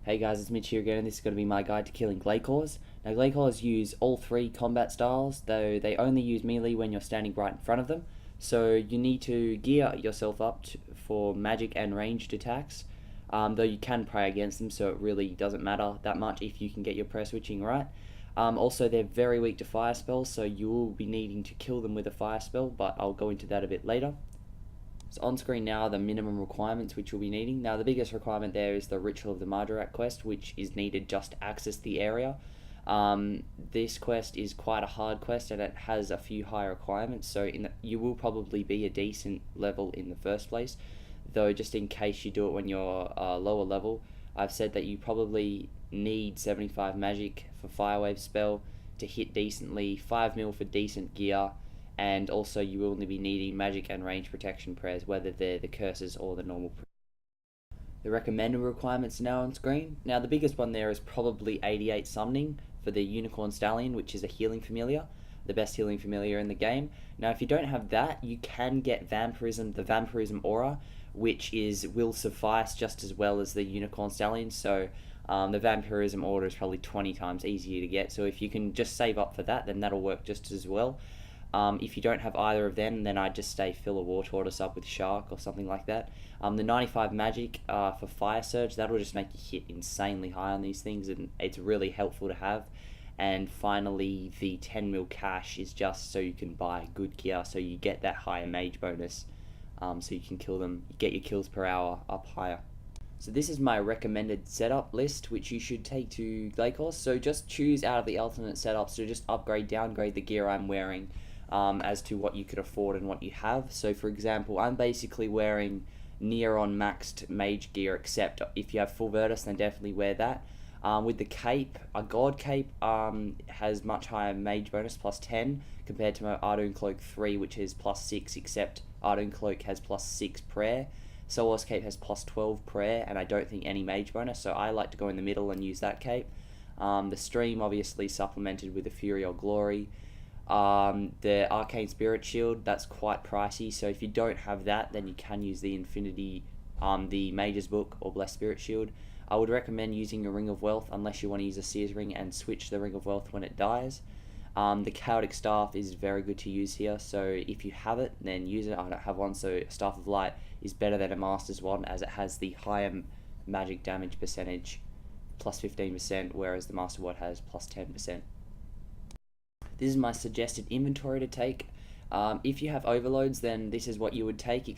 Hey guys, it's Mitch here again, and this is going to be my guide to killing Glacors. Now, Glacors use all three combat styles, though they only use melee when you're standing right in front of them. So you need to gear yourself up for magic and ranged attacks, though you can pray against them, so it really doesn't matter that much if you can get your prayer switching right. Also, they're very weak to fire spells, so you will be needing to kill them with a fire spell, but I'll go into that a bit later. So on screen now are the minimum requirements which you'll be needing. Now the biggest requirement there is the Ritual of the Mardurak quest, which is needed just to access the area. This quest is quite a hard quest and it has a few high requirements, so you will probably be a decent level in the first place, though just in case you do it when you're lower level, I've said that you probably need 75 magic for Firewave spell to hit decently, 5 mil for decent gear, and also you will only be needing magic and range protection prayers, whether they're the curses or the normal prayers. The recommended requirements are now on screen. Now the biggest one there is probably 88 summoning for the Unicorn Stallion, which is a healing familiar, the best healing familiar in the game. Now if you don't have that, you can get Vampirism, the Vampirism Aura, which will suffice just as well as the Unicorn Stallion, so the Vampirism Aura is probably 20 times easier to get, so if you can just save up for that, then that'll work just as well. If you don't have either of them, then I'd just fill a War Tortoise up with Shark or something like that. The 95 magic for Fire Surge, that'll just make you hit insanely high on these things, and it's really helpful to have. And finally, the 10 mil cash is just so you can buy good gear, so you get that higher mage bonus, so you can kill them, get your kills per hour up higher. So this is my recommended setup list, which you should take to Glacors. So just choose out of the alternate setups, so just upgrade, downgrade the gear I'm wearing, as to what you could afford and what you have. So for example, I'm basically wearing near on maxed mage gear, except if you have full Virtus, then definitely wear that. With the cape, a God cape has much higher mage bonus, plus 10, compared to my Ardoon Cloak 3, which is plus 6, except Ardoon Cloak has plus 6 prayer. Solos cape has plus 12 prayer, and I don't think any mage bonus, so I like to go in the middle and use that cape. The stream obviously supplemented with the Fury or Glory. The Arcane Spirit Shield, that's quite pricey, so if you don't have that, then you can use the Infinity, the Mage's Book or Blessed Spirit Shield. I would recommend using a Ring of Wealth unless you want to use a Seer's Ring and switch the Ring of Wealth when it dies. The Chaotic Staff is very good to use here, so if you have it, then use it. I don't have one, so Staff of Light is better than a Master's Wand, as it has the higher magic damage percentage, plus 15%, whereas the Master Wand has plus 10%. This is my suggested inventory to take. If you have overloads, then this is what you would take.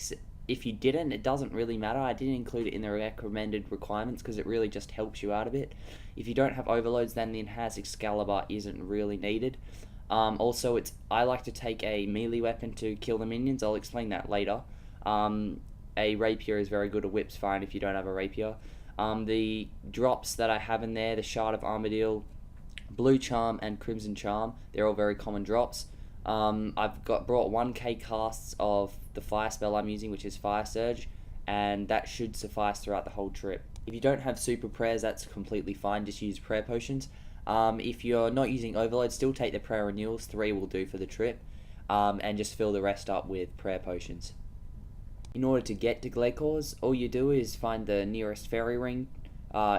If you didn't, it doesn't really matter. I didn't include it in the recommended requirements because it really just helps you out a bit. If you don't have overloads, then the Enhanced Excalibur isn't really needed. Also, I like to take a melee weapon to kill the minions. I'll explain that later. A rapier is very good. A whip's fine if you don't have a rapier. The drops that I have in there, the Shard of Armadyl, Blue Charm and Crimson Charm, they're all very common drops. I've brought 1k casts of the fire spell I'm using, which is Fire Surge, and that should suffice throughout the whole trip. If you don't have super prayers, that's completely fine, just use prayer potions. If you're not using overload, still take the prayer renewals, 3 will do for the trip, and just fill the rest up with prayer potions. In order to get to Glacors, all you do is find the nearest fairy ring.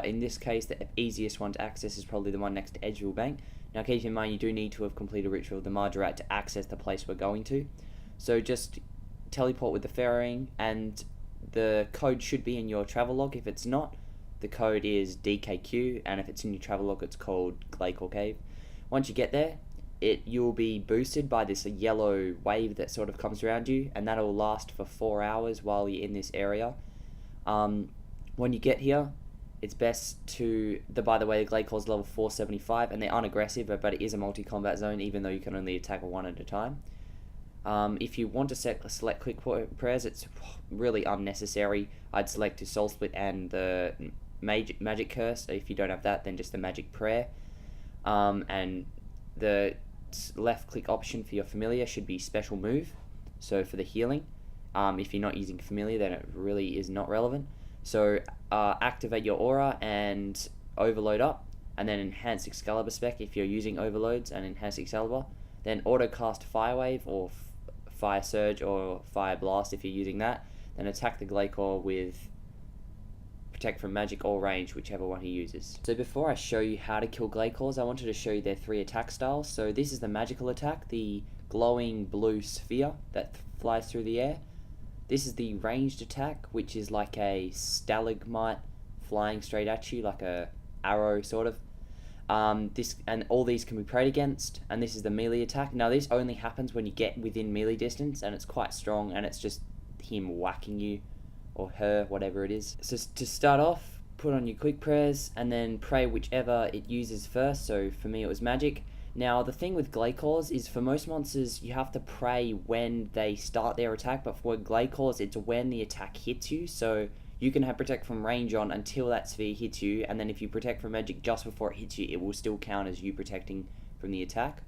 In this case, the easiest one to access is probably the one next to Edgeville Bank. Now keep in mind, you do need to have completed Ritual of the Mardurak to access the place we're going to. So just teleport with the fairy ring, and the code should be in your travel log. If it's not, the code is DKQ, and if it's in your travel log, it's called Glacor Cave. Once you get there, you'll be boosted by this yellow wave that sort of comes around you, and that'll last for 4 hours while you're in this area. When you get here, it's best to, by the way, the Glacor's level 475, and they aren't aggressive, but it is a multi-combat zone, even though you can only attack one at a time. If you want to select quick prayers, it's really unnecessary. I'd select the Soul Split and the Magic Curse. If you don't have that, then just the Magic Prayer. And the left click option for your Familiar should be Special Move, so for the healing. If you're not using Familiar, then it really is not relevant. So activate your aura and overload up, and then Enhanced Excalibur spec if you're using overloads and Enhanced Excalibur. Then auto cast Fire Wave or Fire Surge or Fire Blast if you're using that. Then attack the Glacor with protect from magic or range, whichever one he uses. So before I show you how to kill Glacors, I wanted to show you their 3 attack styles. So this is the magical attack, the glowing blue sphere that flies through the air. This is the ranged attack, which is like a stalagmite flying straight at you, like a arrow sort of. This and all these can be prayed against, and this is the melee attack. Now this only happens when you get within melee distance, and it's quite strong, and it's just him whacking you, or her, whatever it is. So to start off, put on your quick prayers, and then pray whichever it uses first. So for me it was magic. Now the thing with Glacors is for most monsters you have to pray when they start their attack, but for Glacors it's when the attack hits you. So you can have protect from range on until that sphere hits you, and then if you protect from magic just before it hits you, it will still count as you protecting from the attack.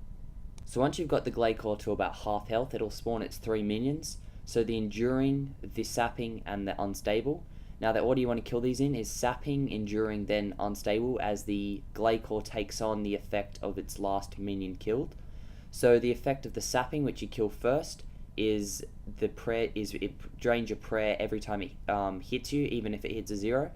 So once you've got the Glacor to about half health, it'll spawn its 3 minions. So the Enduring, the Sapping, and the Unstable. Now the order you want to kill these in is Sapping, Enduring, then Unstable, as the Glacor takes on the effect of its last minion killed. So the effect of the Sapping, which you kill first, is the prayer it drains your prayer every time it hits you, even if it hits a 0.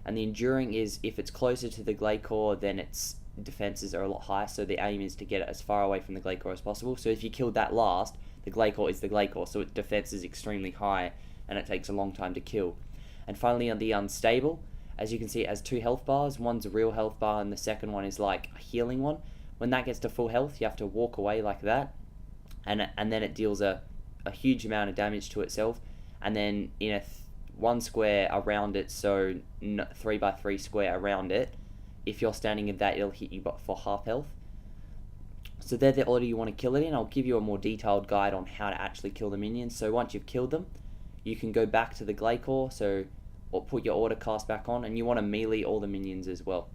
And the Enduring is if it's closer to the Glacor, then its defenses are a lot higher, so the aim is to get it as far away from the Glacor as possible. So if you killed that last, the Glacor is the Glacor, so its defense is extremely high and it takes a long time to kill. And finally on the Unstable, as you can see it has 2 health bars. One's a real health bar and the second one is like a healing one. When that gets to full health, you have to walk away like that, and then it deals a huge amount of damage to itself, and then in a 1 square around it, so 3 by 3 square around it, if you're standing in that, it'll hit you for half health. So they're the order you want to kill it in. I'll give you a more detailed guide on how to actually kill the minions. So once you've killed them, you can go back to the Glacor, or put your order cast back on, and you want to melee all the minions as well.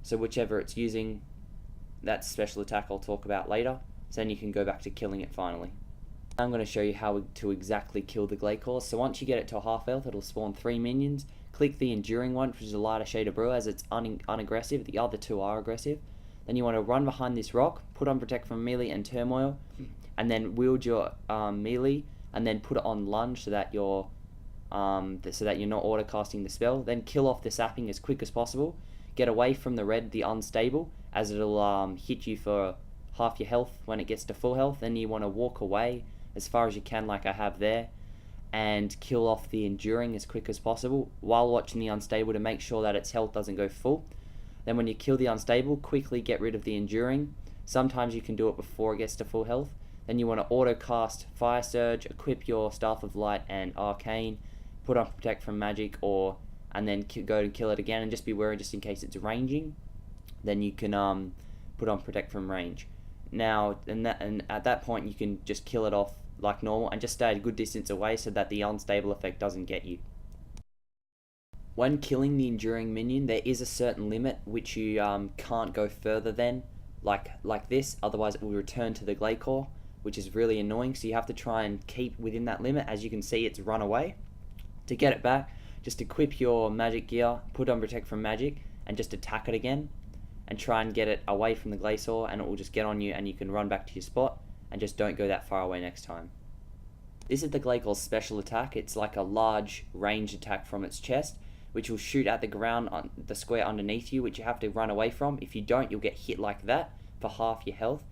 So whichever it's using, that's special attack I'll talk about later. So then you can go back to killing it finally. I'm going to show you how to exactly kill the Glacor. So once you get it to half health, it'll spawn 3 minions. Click the Enduring one, which is a lighter shade of blue, as it's unaggressive. The other 2 are aggressive. Then you want to run behind this rock, put on Protect from Melee and Turmoil, and then wield your melee, and then put it on Lunge so that you're not auto casting the spell. Then kill off the Sapping as quick as possible. Get away from the red, the Unstable, as it'll hit you for half your health when it gets to full health. Then you want to walk away as far as you can, like I have there, and kill off the Enduring as quick as possible while watching the Unstable to make sure that its health doesn't go full. Then when you kill the Unstable, quickly get rid of the Enduring. Sometimes you can do it before it gets to full health. Then you want to auto cast Fire Surge, equip your Staff of Light and Arcane, put on Protect from Magic, and then go and kill it again, and just be wary just in case it's ranging. Then you can put on Protect from Range. Now, and at that point you can just kill it off like normal and just stay a good distance away so that the Unstable effect doesn't get you. When killing the Enduring minion, there is a certain limit which you can't go further than, like this, otherwise it will return to the Glacor, which is really annoying. So you have to try and keep within that limit. As you can see, it's run away. To get it back, just equip your magic gear, put on Protect from Magic, and just attack it again, and try and get it away from the Glacor, and it will just get on you and you can run back to your spot, and just don't go that far away next time. This is the Glacor's special attack. It's like a large ranged attack from its chest, which will shoot at the ground on the square underneath you, which you have to run away from. If you don't, you'll get hit like that for half your health.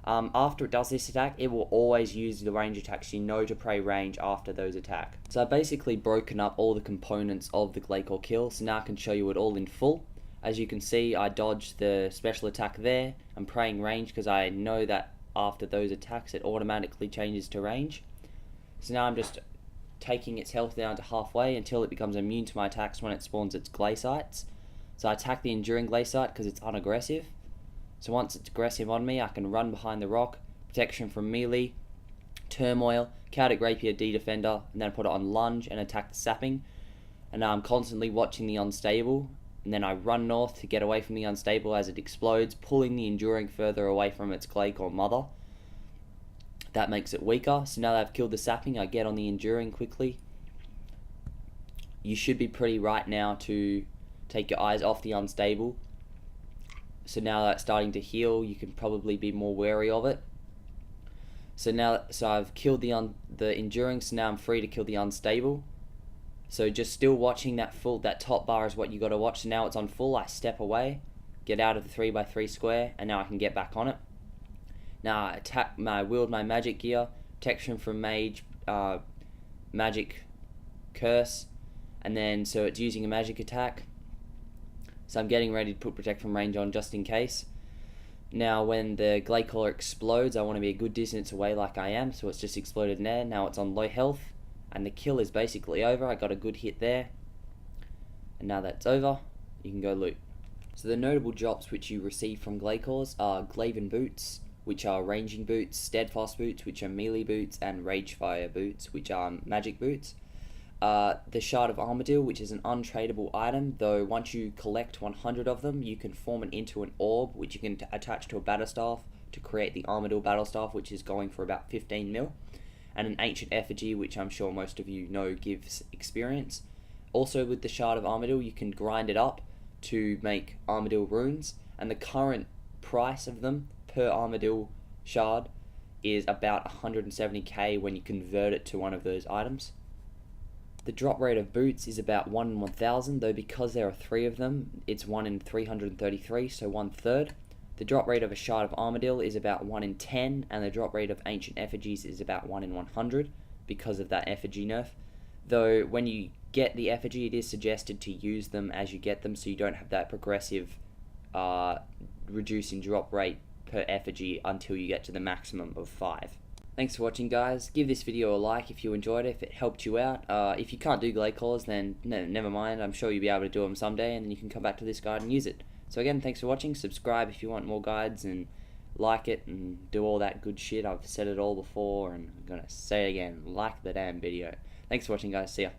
After it does this attack, it will always use the range attacks. You know to pray range after those attacks. So I've basically broken up all the components of the Glacor kill, so now I can show you it all in full. As you can see, I dodged the special attack there. I'm praying range because I know that after those attacks it automatically changes to range. So now I'm just taking its health down to halfway until it becomes immune to my attacks when it spawns its Glacytes. So I attack the Enduring Glacyte because it's unaggressive. So once it's aggressive on me, I can run behind the rock, protection from melee, turmoil, Chaotic Rapier, D-Defender, and then I put it on lunge and attack the Sapping. And now I'm constantly watching the Unstable, and then I run north to get away from the Unstable as it explodes, pulling the Enduring further away from its Glacor mother. That makes it weaker. So now that I've killed the Sapping, I get on the Enduring quickly. You should be pretty right now to take your eyes off the Unstable. So now that it's starting to heal, you can probably be more wary of it. So I've killed the Enduring, so now I'm free to kill the Unstable. So just still watching that top bar is what you got to watch. So now it's on full, I step away, get out of the 3x3 square, and now I can get back on it. Now I wield my magic gear, protection from mage, magic curse, and then so it's using a magic attack. So I'm getting ready to put protect from range on just in case. Now when the Glacor explodes, I want to be a good distance away like I am, so it's just exploded in there. Now it's on low health, and the kill is basically over. I got a good hit there, and now that's over, you can go loot. So the notable drops which you receive from Glacors are Glaiven boots, which are ranging boots, Steadfast boots, which are melee boots, and Ragefire boots, which are magic boots. The Shard of Armadyl, which is an untradeable item, though once you collect 100 of them, you can form it into an orb, which you can attach to a battle staff to create the Armadyl battle staff, which is going for about 15 mil, and an Ancient Effigy, which I'm sure most of you know gives experience. Also with the Shard of Armadyl, you can grind it up to make Armadyl runes, and the current price of them per Armadyl shard is about 170k when you convert it to one of those items. The drop rate of boots is about 1 in 1000, though because there are 3 of them, it's 1 in 333, so 1/3. The drop rate of a Shard of Armadyl is about 1 in 10, and the drop rate of Ancient Effigies is about 1 in 100 because of that effigy nerf. Though when you get the effigy, it is suggested to use them as you get them, so you don't have that progressive reduce in drop rate per effigy until you get to the maximum of 5. Thanks for watching, guys. Give this video a like if you enjoyed it, if it helped you out. If you can't do Glacors, then never mind. I'm sure you'll be able to do them someday, and then you can come back to this guide and use it. So again, thanks for watching. Subscribe if you want more guides, and like it, and do all that good shit. I've said it all before, and I'm going to say it again. Like the damn video. Thanks for watching, guys. See ya.